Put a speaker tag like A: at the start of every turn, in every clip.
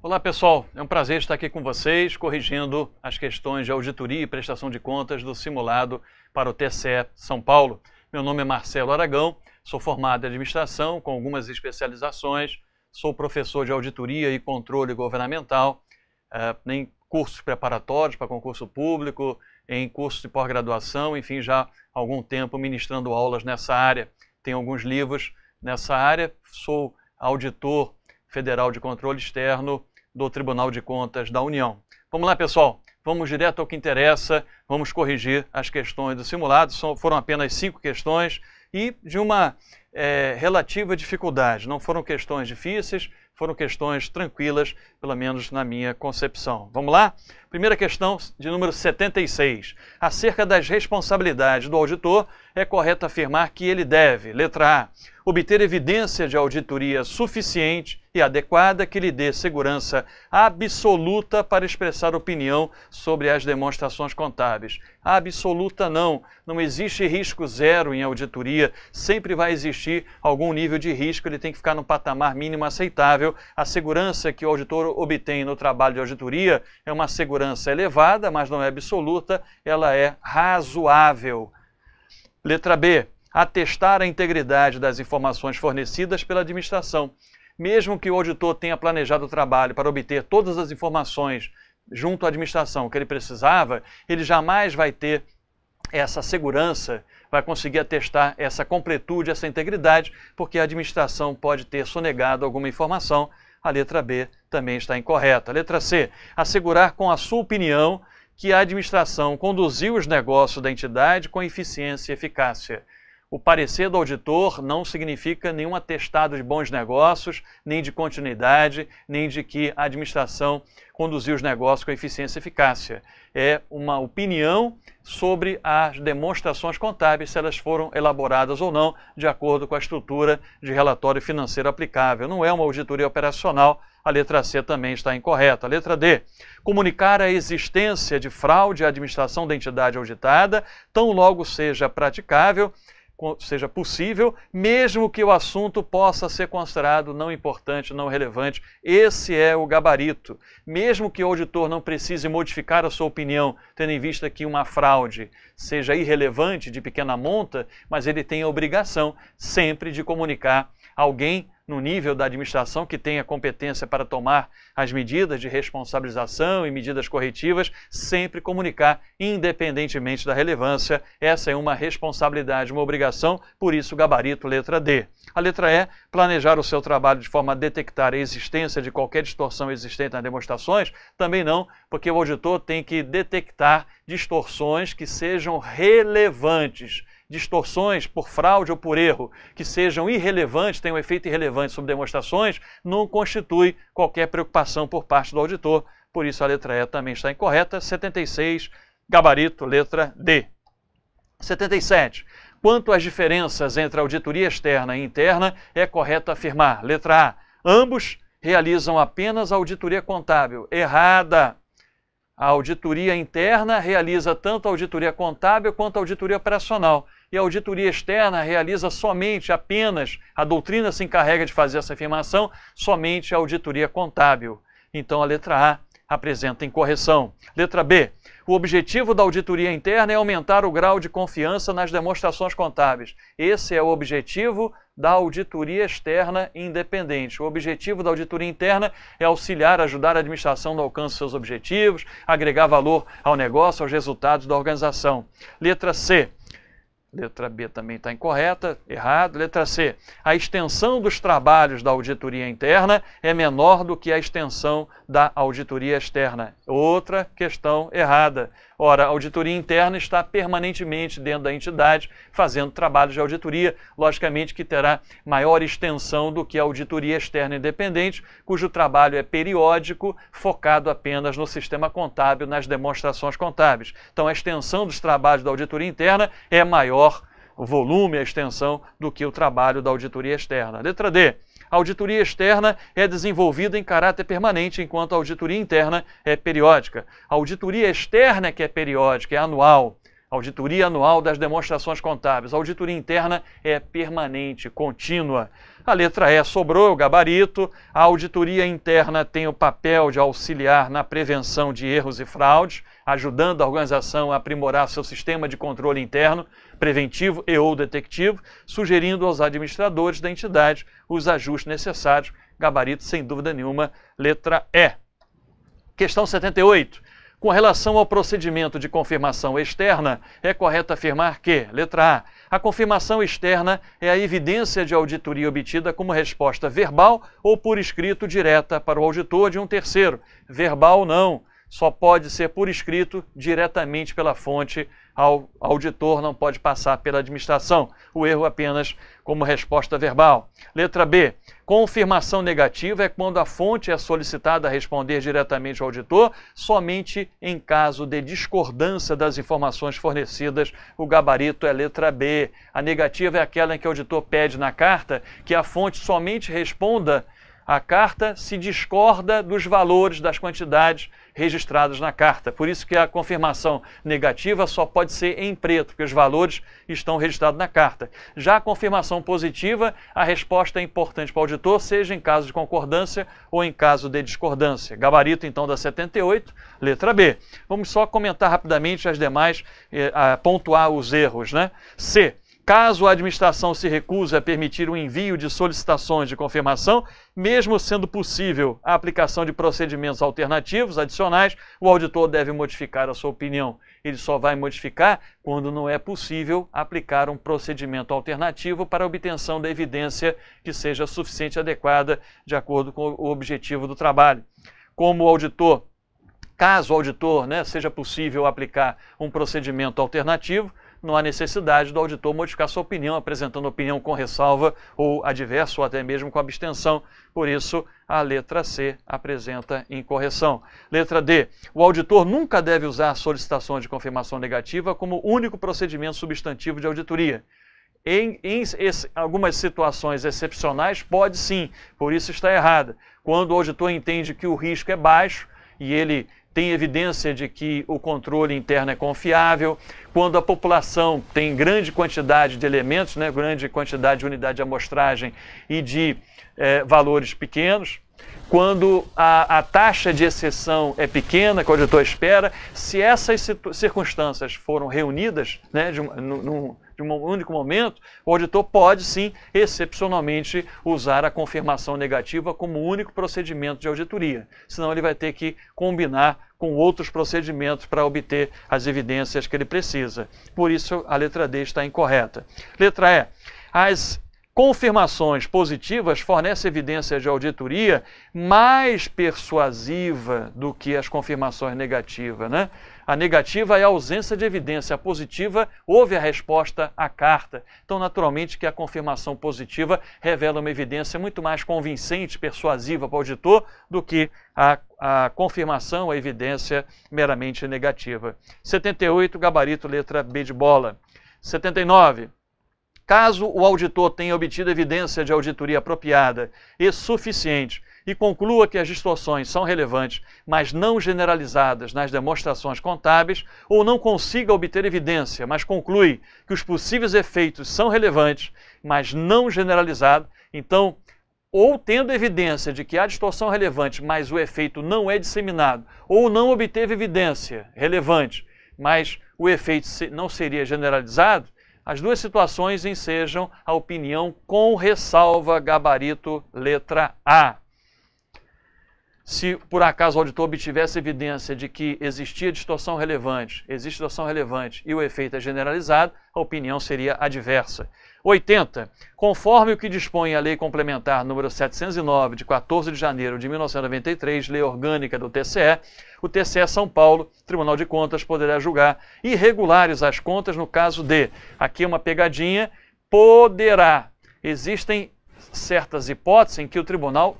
A: Olá pessoal, é um prazer estar aqui com vocês, corrigindo as questões de auditoria e prestação de contas do simulado para o TCE São Paulo. Meu nome é Marcelo Aragão, sou formado em administração com algumas especializações, sou professor de auditoria e controle governamental em cursos preparatórios para concurso público, em cursos de pós-graduação, enfim, já há algum tempo ministrando aulas nessa área. Tenho alguns livros nessa área, sou auditor federal de controle externo do Tribunal de Contas da União. Vamos lá, pessoal, vamos direto ao que interessa, vamos corrigir as questões do simulado. Foram apenas 5 questões e de uma relativa dificuldade. Não foram questões difíceis, foram questões tranquilas, pelo menos na minha concepção. Vamos lá? Primeira questão de número 76. Acerca das responsabilidades do auditor, é correto afirmar que ele deve, letra A, obter evidência de auditoria suficiente e adequada que lhe dê segurança absoluta para expressar opinião sobre as demonstrações contábeis. Absoluta não existe risco zero em auditoria, sempre vai existir algum nível de risco, ele tem que ficar no patamar mínimo aceitável. A segurança que o auditor obtém no trabalho de auditoria é uma segurança elevada, mas não é absoluta, ela é razoável. Letra B. Atestar a integridade das informações fornecidas pela administração. Mesmo que o auditor tenha planejado o trabalho para obter todas as informações junto à administração que ele precisava, ele jamais vai ter essa segurança, vai conseguir atestar essa completude, essa integridade, porque a administração pode ter sonegado alguma informação. A letra B também está incorreta. Letra C. Assegurar com a sua opinião que a administração conduziu os negócios da entidade com eficiência e eficácia. O parecer do auditor não significa nenhum atestado de bons negócios, nem de continuidade, nem de que a administração conduziu os negócios com eficiência e eficácia. É uma opinião sobre as demonstrações contábeis, se elas foram elaboradas ou não, de acordo com a estrutura de relatório financeiro aplicável. Não é uma auditoria operacional. A letra C também está incorreta. A letra D. Comunicar a existência de fraude à administração da entidade auditada, tão logo seja praticável, seja possível, mesmo que o assunto possa ser considerado não importante, não relevante. Esse é o gabarito. Mesmo que o auditor não precise modificar a sua opinião, tendo em vista que uma fraude seja irrelevante, de pequena monta, mas ele tem a obrigação sempre de comunicar alguém no nível da administração que tenha competência para tomar as medidas de responsabilização e medidas corretivas, sempre comunicar, independentemente da relevância. Essa é uma responsabilidade, uma obrigação, por isso o gabarito letra D. A letra E, planejar o seu trabalho de forma a detectar a existência de qualquer distorção existente nas demonstrações, também não, porque o auditor tem que detectar distorções que sejam relevantes. Distorções por fraude ou por erro que sejam irrelevantes, tenham um efeito irrelevante sobre demonstrações, não constitui qualquer preocupação por parte do auditor. Por isso a letra E também está incorreta. 76, gabarito, letra D. 77. Quanto às diferenças entre a auditoria externa e interna, é correto afirmar, letra A, ambos realizam apenas a auditoria contábil. Errada. A auditoria interna realiza tanto a auditoria contábil quanto a auditoria operacional. E a auditoria externa realiza somente, apenas, a doutrina se encarrega de fazer essa afirmação, somente a auditoria contábil. Então a letra A apresenta incorreção. Letra B. O objetivo da auditoria interna é aumentar o grau de confiança nas demonstrações contábeis. Esse é o objetivo da auditoria externa independente. O objetivo da auditoria interna é auxiliar, ajudar a administração no alcance dos seus objetivos, agregar valor ao negócio, aos resultados da organização. Letra C. Letra B também está incorreta, errado. Letra C. A extensão dos trabalhos da auditoria interna é menor do que a extensão da auditoria externa. Outra questão errada. Ora, a auditoria interna está permanentemente dentro da entidade, fazendo trabalhos de auditoria, logicamente que terá maior extensão do que a auditoria externa independente, cujo trabalho é periódico, focado apenas no sistema contábil, nas demonstrações contábeis. Então, a extensão dos trabalhos da auditoria interna é maior, o volume, a extensão, do que o trabalho da auditoria externa. Letra D. A auditoria externa é desenvolvida em caráter permanente, enquanto a auditoria interna é periódica. A auditoria externa que é periódica, é anual. Auditoria anual das demonstrações contábeis. A auditoria interna é permanente, contínua. A letra E sobrou o gabarito. A auditoria interna tem o papel de auxiliar na prevenção de erros e fraudes, ajudando a organização a aprimorar seu sistema de controle interno, preventivo e ou detectivo, sugerindo aos administradores da entidade os ajustes necessários. Gabarito, sem dúvida nenhuma, letra E. Questão 78. Com relação ao procedimento de confirmação externa, é correto afirmar que, letra A, a confirmação externa é a evidência de auditoria obtida como resposta verbal ou por escrito direta para o auditor de um terceiro. Verbal não, só pode ser por escrito diretamente pela fonte ao auditor, não pode passar pela administração. O erro apenas como resposta verbal. Letra B. Confirmação negativa é quando a fonte é solicitada a responder diretamente ao auditor somente em caso de discordância das informações fornecidas. O gabarito é letra B. A negativa é aquela em que o auditor pede na carta que a fonte somente responda a carta se discorda dos valores das quantidades registradas na carta. Por isso que a confirmação negativa só pode ser em preto, porque os valores estão registrados na carta. Já a confirmação positiva, a resposta é importante para o auditor, seja em caso de concordância ou em caso de discordância. Gabarito, então, da 78, letra B. Vamos só comentar rapidamente as demais, pontuar os erros, né? C. Caso a administração se recuse a permitir o envio de solicitações de confirmação, mesmo sendo possível a aplicação de procedimentos alternativos adicionais, o auditor deve modificar a sua opinião. Ele só vai modificar quando não é possível aplicar um procedimento alternativo para a obtenção da evidência que seja suficiente e adequada de acordo com o objetivo do trabalho. Como o auditor, caso o auditor, seja possível aplicar um procedimento alternativo, não há necessidade do auditor modificar sua opinião, apresentando opinião com ressalva ou adverso, ou até mesmo com abstenção. Por isso, a letra C apresenta incorreção. Letra D. O auditor nunca deve usar solicitações de confirmação negativa como único procedimento substantivo de auditoria. Em algumas situações excepcionais, pode sim, por isso está errada. Quando o auditor entende que o risco é baixo e ele tem evidência de que o controle interno é confiável, quando a população tem grande quantidade de elementos, grande quantidade de unidade de amostragem e de valores pequenos, quando a taxa de exceção é pequena, que o auditor espera, se essas circunstâncias foram reunidas de um único momento, o auditor pode sim, excepcionalmente, usar a confirmação negativa como único procedimento de auditoria. Senão ele vai ter que combinar com outros procedimentos para obter as evidências que ele precisa. Por isso, a letra D está incorreta. Letra E. As confirmações positivas fornecem evidência de auditoria mais persuasiva do que as confirmações negativas, A negativa é a ausência de evidência, a positiva houve a resposta à carta. Então, naturalmente, que a confirmação positiva revela uma evidência muito mais convincente, persuasiva para o auditor do que a confirmação, a evidência meramente negativa. 78, gabarito, letra B de bola. 79. Caso o auditor tenha obtido evidência de auditoria apropriada e suficiente e conclua que as distorções são relevantes, mas não generalizadas nas demonstrações contábeis, ou não consiga obter evidência, mas conclui que os possíveis efeitos são relevantes, mas não generalizados, então, ou tendo evidência de que há distorção relevante, mas o efeito não é disseminado, ou não obteve evidência relevante, mas o efeito não seria generalizado, as duas situações ensejam a opinião com ressalva, gabarito, letra A. Se por acaso o auditor obtivesse evidência de que existia distorção relevante, existe distorção relevante e o efeito é generalizado, a opinião seria adversa. 80. Conforme o que dispõe a Lei Complementar número 709, de 14 de janeiro de 1993, Lei Orgânica do TCE, o TCE São Paulo, Tribunal de Contas, poderá julgar irregulares as contas no caso de, aqui uma pegadinha, poderá. Existem certas hipóteses em que o tribunal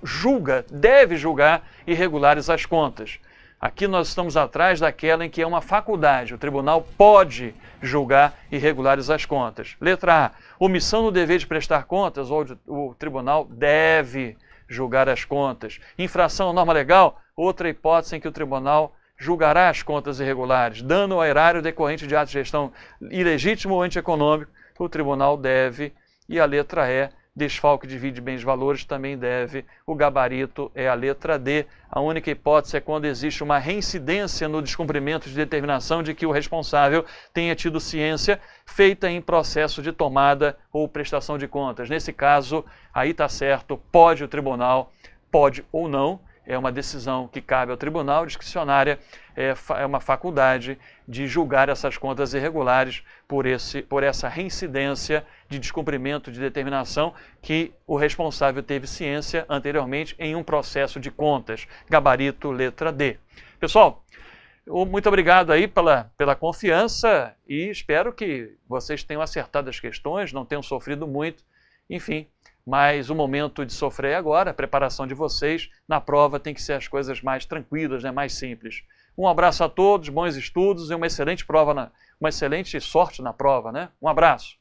A: deve julgar irregulares as contas. Aqui nós estamos atrás daquela em que é uma faculdade. O tribunal pode julgar irregulares as contas. Letra A. Omissão no dever de prestar contas, o tribunal deve julgar as contas. Infração à norma legal, outra hipótese em que o tribunal julgará as contas irregulares, dano ao erário decorrente de ato de gestão ilegítimo ou antieconômico, o tribunal deve. E a letra E, desfalque de bens e valores, também deve. O gabarito é a letra D. A única hipótese é quando existe uma reincidência no descumprimento de determinação de que o responsável tenha tido ciência feita em processo de tomada ou prestação de contas. Nesse caso, aí está certo, pode o tribunal, pode ou não, é uma decisão que cabe ao tribunal, discricionária, é uma faculdade de julgar essas contas irregulares por essa reincidência de descumprimento de determinação que o responsável teve ciência anteriormente em um processo de contas. Gabarito, letra D. Pessoal, muito obrigado aí pela confiança e espero que vocês tenham acertado as questões, não tenham sofrido muito, enfim. Mas o momento de sofrer é agora, a preparação de vocês na prova tem que ser as coisas mais tranquilas, né, mais simples. Um abraço a todos, bons estudos e uma excelente prova, uma excelente sorte na prova, né? Um abraço.